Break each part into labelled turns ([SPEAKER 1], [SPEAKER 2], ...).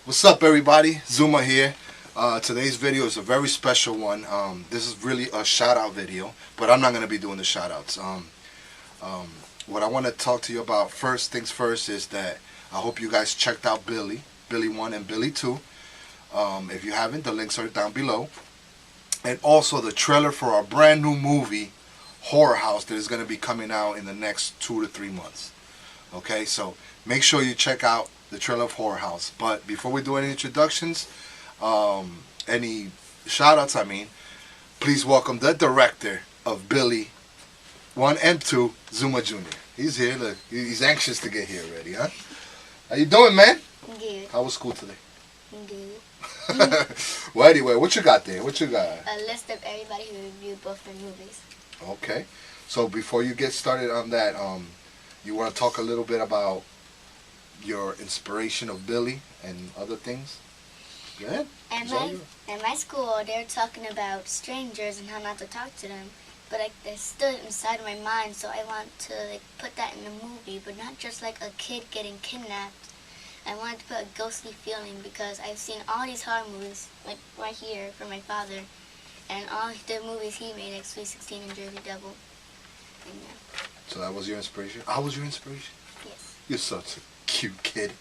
[SPEAKER 1] What's up, everybody? Zooma here. Today's video is a very special one. This is really a shout out video, but I'm not going to be doing the shout outs. What I want to talk to you about, first things first, is that I hope you guys checked out Billy 1 and Billy 2. If you haven't, the links are down below. And also the trailer for our brand new movie, Horror House, that is going to be coming out in the next 2 to 3 months. Okay, so make sure you check out the trailer of Horror House. But before we do any introductions, any shout outs, please welcome the director of Billy 1 and 2, Zooma Jr. He's here. Look, he's anxious to get here already, huh? How you doing, man?
[SPEAKER 2] Good.
[SPEAKER 1] How was school today?
[SPEAKER 2] Good.
[SPEAKER 1] Well, anyway, what you got there? What you got?
[SPEAKER 2] A list of everybody who reviewed both their movies.
[SPEAKER 1] Okay. So before you get started on that, you want to talk a little bit about your inspiration of Billy and other things? Go ahead.
[SPEAKER 2] At my school, they were talking about strangers and how not to talk to them. But they stood inside of my mind, so I want to put that in the movie, but not just like a kid getting kidnapped. I wanted to put a ghostly feeling because I've seen all these horror movies, like right here, from my father, and all the movies he made, like Sweet 16 and Jersey Devil. And, yeah.
[SPEAKER 1] So that was your inspiration? I was your inspiration?
[SPEAKER 2] Yes.
[SPEAKER 1] You're such a cute kid.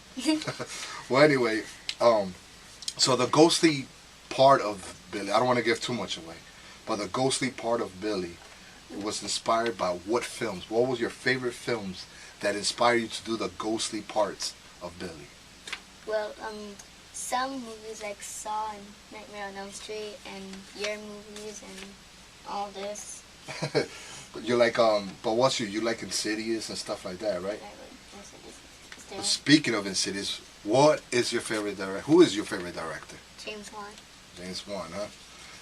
[SPEAKER 1] Well, anyway, so the ghostly part of Billy, I don't want to give too much away, but the ghostly part of Billy was inspired by what films? What was your favorite films that inspired you to do the ghostly parts of Billy?
[SPEAKER 2] Well, some movies like Saw and Nightmare on Elm Street and your movies and all this.
[SPEAKER 1] But you're like, but what's you like Insidious and stuff like that, right? But speaking of Insidious, what is your favorite director? Who is your favorite director?
[SPEAKER 2] James Wan.
[SPEAKER 1] James Wan, huh?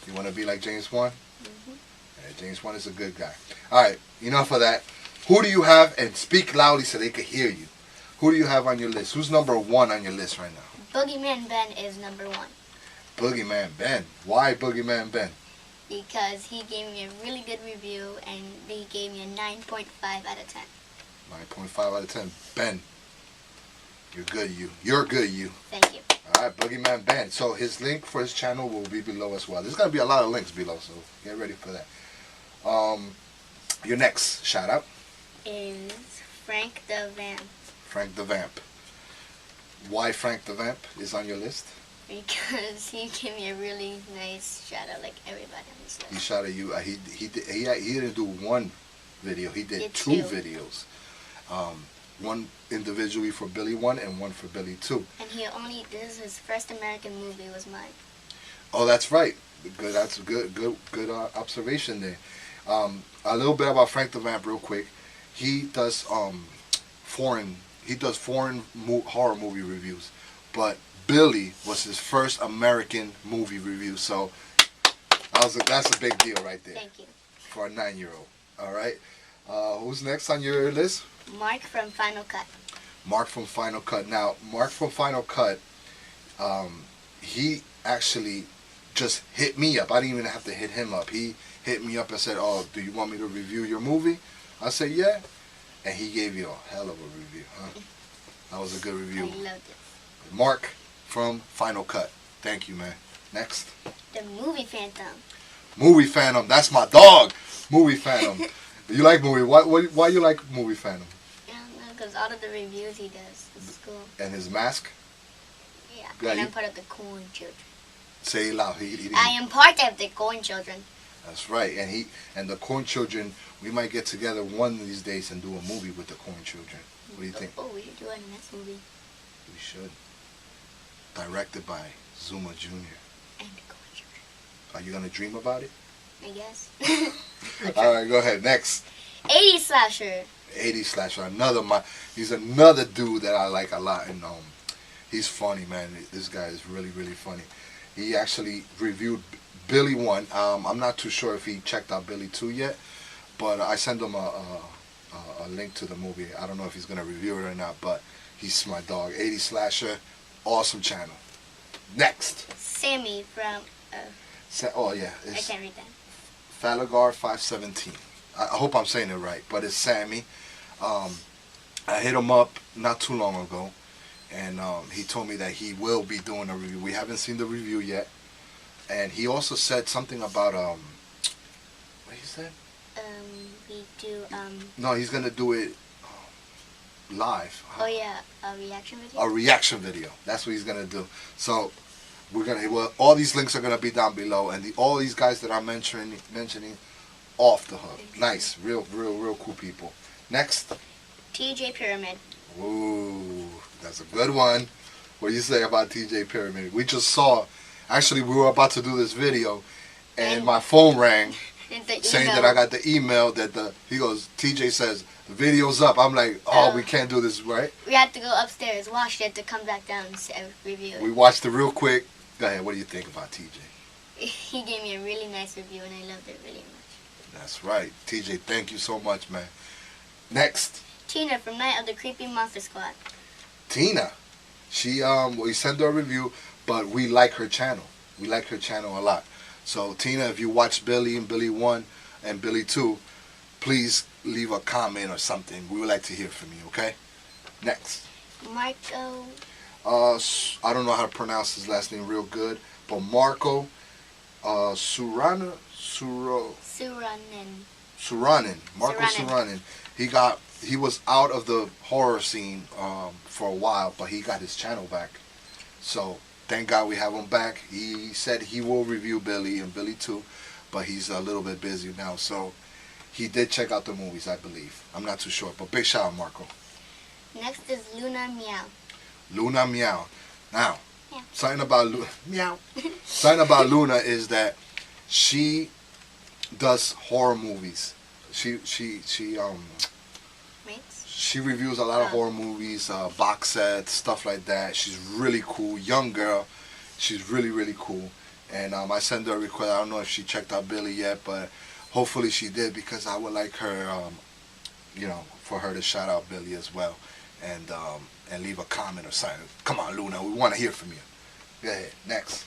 [SPEAKER 1] You want to be like James Wan?
[SPEAKER 2] Mm-hmm.
[SPEAKER 1] Yeah, James Wan is a good guy. All right, enough of that. Who do you have? And speak loudly so they can hear you. Who do you have on your list? Who's number one on your list right now?
[SPEAKER 2] Boogeyman Ben is number one.
[SPEAKER 1] Boogeyman Ben. Why Boogeyman Ben?
[SPEAKER 2] Because he gave me a really good review and he gave me a 9.5 out of 10.
[SPEAKER 1] 9.5 out of 10. Ben, you're good, you. You're good, you.
[SPEAKER 2] Thank you.
[SPEAKER 1] All right, Boogeyman Ben. So his link for his channel will be below as well. There's going to be a lot of links below, so get ready for that. Your next shout out
[SPEAKER 2] Is Frank the Vamp.
[SPEAKER 1] Frank the Vamp. Why Frank the Vamp is on your list?
[SPEAKER 2] Because he gave me a really nice shout out, like everybody on this list.
[SPEAKER 1] He shouted you. He didn't do one video. He did two videos. One individually for Billy 1 and one for Billy 2.
[SPEAKER 2] And this is his first American movie was mine.
[SPEAKER 1] Oh, that's right. Good. That's a good observation there. A little bit about Frank the Vamp, real quick. He does foreign horror movie reviews, but Billy was his first American movie review, so that's a big deal right there.
[SPEAKER 2] Thank you.
[SPEAKER 1] For a 9-year-old. All right. Who's next on your list?
[SPEAKER 2] Mark from Final Cut.
[SPEAKER 1] Mark from Final Cut. Now, Mark from Final Cut, he actually just hit me up. I didn't even have to hit him up. He hit me up and said, "Oh, do you want me to review your movie?" I said, "Yeah." And he gave you a hell of a review, huh? That was a good review.
[SPEAKER 2] I loved it.
[SPEAKER 1] Mark from Final Cut. Thank you, man. Next.
[SPEAKER 2] The Movie Phantom.
[SPEAKER 1] Movie Phantom. That's my dog. Movie Phantom. You like movie? Why you like Movie Phantom?
[SPEAKER 2] I don't know, because all of the reviews he does is cool.
[SPEAKER 1] And his mask?
[SPEAKER 2] Yeah, and I'm part of the Coen children.
[SPEAKER 1] Say it loud.
[SPEAKER 2] I am part of the Coen children.
[SPEAKER 1] That's right. And the Coen children, we might get together one of these days and do a movie with the Coen children. What do you think?
[SPEAKER 2] Oh, we should do a next movie.
[SPEAKER 1] We should. Directed by Zooma Jr.
[SPEAKER 2] And the Coen children.
[SPEAKER 1] Are you going to dream about it?
[SPEAKER 2] I guess.
[SPEAKER 1] All right, go ahead. Next.
[SPEAKER 2] 80s slasher.
[SPEAKER 1] 80s slasher. He's another dude that I like a lot, and he's funny, man. This guy is really, really funny. He actually reviewed Billy 1. I'm not too sure if he checked out Billy 2 yet, but I sent him a link to the movie. I don't know if he's gonna review it or not, but he's my dog. 80s slasher, awesome channel. Next.
[SPEAKER 2] Sammy from.
[SPEAKER 1] Oh yeah.
[SPEAKER 2] I can't read that.
[SPEAKER 1] Falagar 517. I hope I'm saying it right, but it's Sammy. I hit him up not too long ago, and he told me that he will be doing a review. We haven't seen the review yet, and he also said something about what he said?
[SPEAKER 2] We do
[SPEAKER 1] No, he's gonna do it live.
[SPEAKER 2] oh yeah, a reaction video.
[SPEAKER 1] A reaction video. That's what he's gonna do. So well, all these links are gonna be down below, and all these guys that I'm mentioning, off the hook. Nice, real cool people. Next,
[SPEAKER 2] TJ Pyramid.
[SPEAKER 1] ooh, that's a good one. What do you say about TJ Pyramid? We just saw. Actually, we were about to do this video, and my phone rang, saying that I got the email that he goes. TJ says the video's up. I'm like, oh, we can't do this, right?
[SPEAKER 2] We had to go upstairs, watch it, to come back down and review it.
[SPEAKER 1] We watched it real quick. Go ahead. What do you think about TJ?
[SPEAKER 2] He gave me a really nice review, and I loved it really much.
[SPEAKER 1] That's right. TJ, thank you so much, man. Next.
[SPEAKER 2] Tina from Night of the Creepy Monster Squad.
[SPEAKER 1] Tina. She, we sent her a review, but we like her channel. We like her channel a lot. So, Tina, if you watch Billy and Billy 1 and Billy 2, please leave a comment or something. We would like to hear from you, okay? Next.
[SPEAKER 2] Marco.
[SPEAKER 1] I don't know how to pronounce his last name real good, but Marco Suranin. Marco Suranin. He was out of the horror scene for a while, but he got his channel back. So thank God we have him back. He said he will review Billy and Billy 2, but he's a little bit busy now. So he did check out the movies, I believe. I'm not too sure, but big shout out, Marco.
[SPEAKER 2] Next is Luna Meow.
[SPEAKER 1] Luna Meow. Now,
[SPEAKER 2] yeah.
[SPEAKER 1] Something about Meow. Something about Luna is that she does horror movies. She reviews a lot of horror movies, box sets, stuff like that. She's really cool, young girl. She's really cool. And I sent her a request. I don't know if she checked out Billy yet, but hopefully she did, because I would like her, for her to shout out Billy as well, and leave a comment or something. Come on, Luna, we want to hear from you. Go ahead. Next.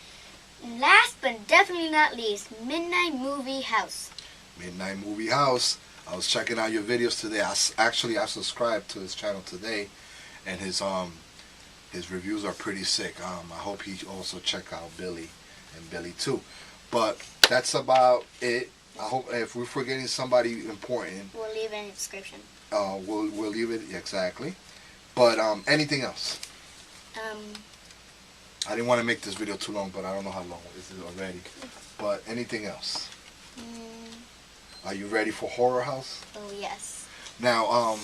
[SPEAKER 2] Last but definitely not least, Midnight Movie House.
[SPEAKER 1] Midnight Movie House. I was checking out your videos today. I subscribed to his channel today, and his reviews are pretty sick. I hope he also check out Billy and Billy too. But that's about it. I hope if we're forgetting somebody important,
[SPEAKER 2] we'll leave it in the description.
[SPEAKER 1] We'll leave it exactly. But anything else? I didn't want to make this video too long, but I don't know how long it is already. But anything else? Are you ready for Horror House?
[SPEAKER 2] Oh, yes.
[SPEAKER 1] Now,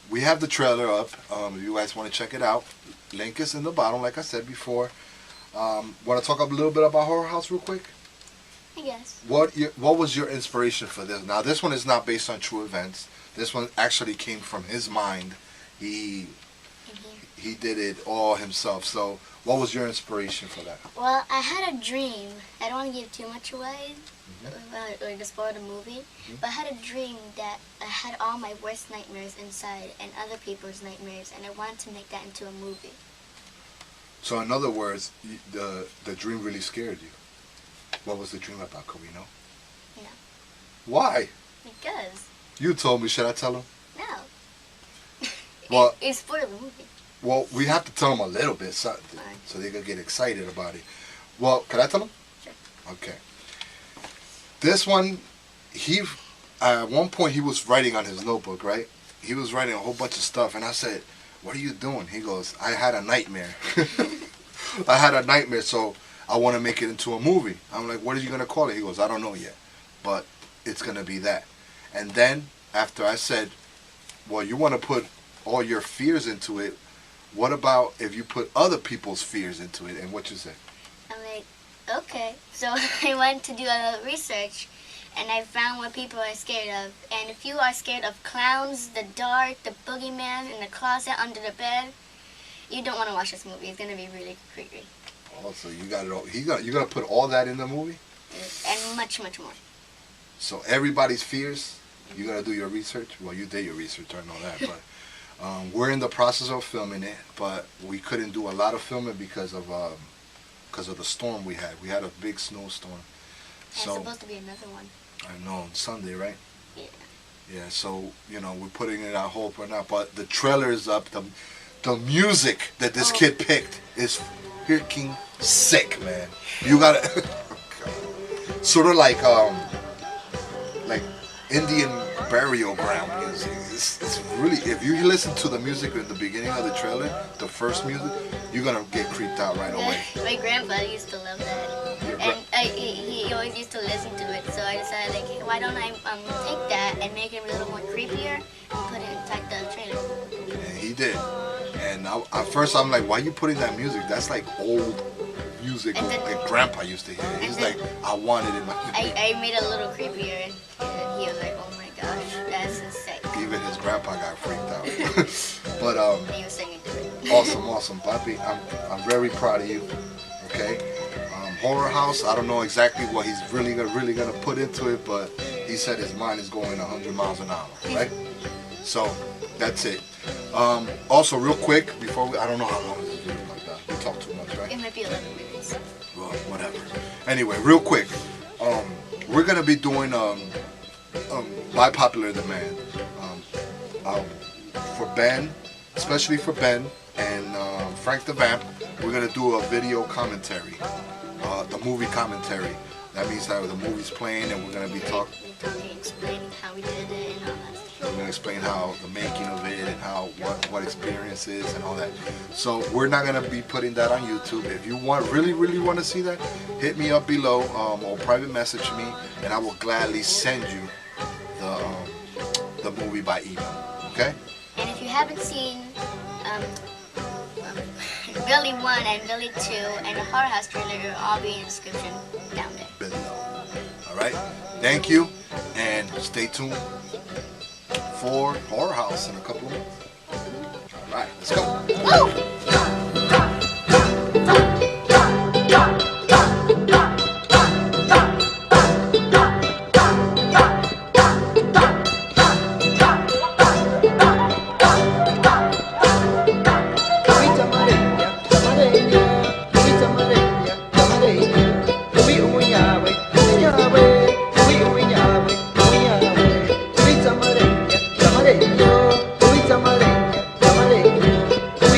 [SPEAKER 1] we have the trailer up. If you guys want to check it out, link is in the bottom, like I said before. Want to talk a little bit about Horror House real quick?
[SPEAKER 2] I guess.
[SPEAKER 1] What was your inspiration for this? Now, this one is not based on true events. This one actually came from his mind. He did it all himself. So, what was your inspiration for that?
[SPEAKER 2] Well, I had a dream. I don't want to give too much away, or to spoil the movie, but I had a dream that I had all my worst nightmares inside and other people's nightmares, and I wanted to make that into a movie.
[SPEAKER 1] So, in other words, the dream really scared you. What was the dream about? Could we know?
[SPEAKER 2] No.
[SPEAKER 1] Why?
[SPEAKER 2] Because.
[SPEAKER 1] You told me. Should I tell him?
[SPEAKER 2] No.
[SPEAKER 1] Well,
[SPEAKER 2] it spoiled the movie.
[SPEAKER 1] Well, we have to tell them a little bit, so they can get excited about it. Well, can I tell them?
[SPEAKER 2] Sure.
[SPEAKER 1] Okay. This one, at one point he was writing on his notebook, right? He was writing a whole bunch of stuff, and I said, "What are you doing?" He goes, "I had a nightmare. I had a nightmare, so I want to make it into a movie." I'm like, "What are you gonna call it?" He goes, "I don't know yet, but it's gonna be that." And then after I said, "Well, you want to put all your fears into it. What about if you put other people's fears into it?" And what you say?
[SPEAKER 2] I'm like, okay. So I went to do a little research, and I found what people are scared of. And if you are scared of clowns, the dark, the boogeyman in the closet, under the bed, you don't want to watch this movie. It's gonna be really creepy.
[SPEAKER 1] Oh, so you got it all. You're gonna put all that in the movie?
[SPEAKER 2] And much more.
[SPEAKER 1] So everybody's fears. You're gonna do your research. Well, you did your research. I know that, but. We're in the process of filming it, but we couldn't do a lot of filming because of the storm we had. We had a big snowstorm.
[SPEAKER 2] So, there's supposed to be another one.
[SPEAKER 1] I know, on Sunday, right?
[SPEAKER 2] Yeah.
[SPEAKER 1] Yeah, so, we're putting it on hold right now, but the trailer is up. the music that this kid picked is freaking sick, man. You gotta sort of like Indian burial ground music. It's really, if you listen to the music in the beginning of the trailer, the first music, you're gonna get creeped out right away.
[SPEAKER 2] My grandpa used to love that, and he always used to listen to it. So I decided, like, hey, why don't I take that and make it a little more creepier and put it inside the trailer?
[SPEAKER 1] And he did. And at first I'm like, why are you putting that music? That's like old music that Grandpa used to hear. He's like, I want it in my.
[SPEAKER 2] I made it a little creepier, and he was like, oh my gosh, that's insane.
[SPEAKER 1] Even his grandpa got freaked out. But
[SPEAKER 2] he was singing to it.
[SPEAKER 1] awesome, Papi. I'm very proud of you. Okay. Horror House. I don't know exactly what he's really gonna put into it, but he said his mind is going 100 miles an hour, right? So that's it. Also, real quick, before I don't know how long this video like that. We talk too much, right?
[SPEAKER 2] It might be 11 minutes.
[SPEAKER 1] Well, whatever. Anyway, real quick, we're gonna be doing by popular demand for Ben, especially for Ben and Frank the Vamp. We're gonna do a video commentary, the movie commentary. That means that the movie's playing and we're gonna be
[SPEAKER 2] Explaining how we did it and all that stuff.
[SPEAKER 1] we're gonna explain how the making of it and how what experience is and all that. So we're not gonna be putting that on YouTube. If you really want to see that, hit me up below or private message me, and I will gladly send you the movie by email. Okay?
[SPEAKER 2] And if you haven't seen Billy 1 and Billy 2 and the Horror House trailer, it'll all be in the description down there.
[SPEAKER 1] Below. All right. Thank you, and stay tuned for Horror House in a couple of months. All right, let's go.
[SPEAKER 2] Woo!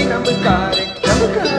[SPEAKER 3] Namukare, namukare.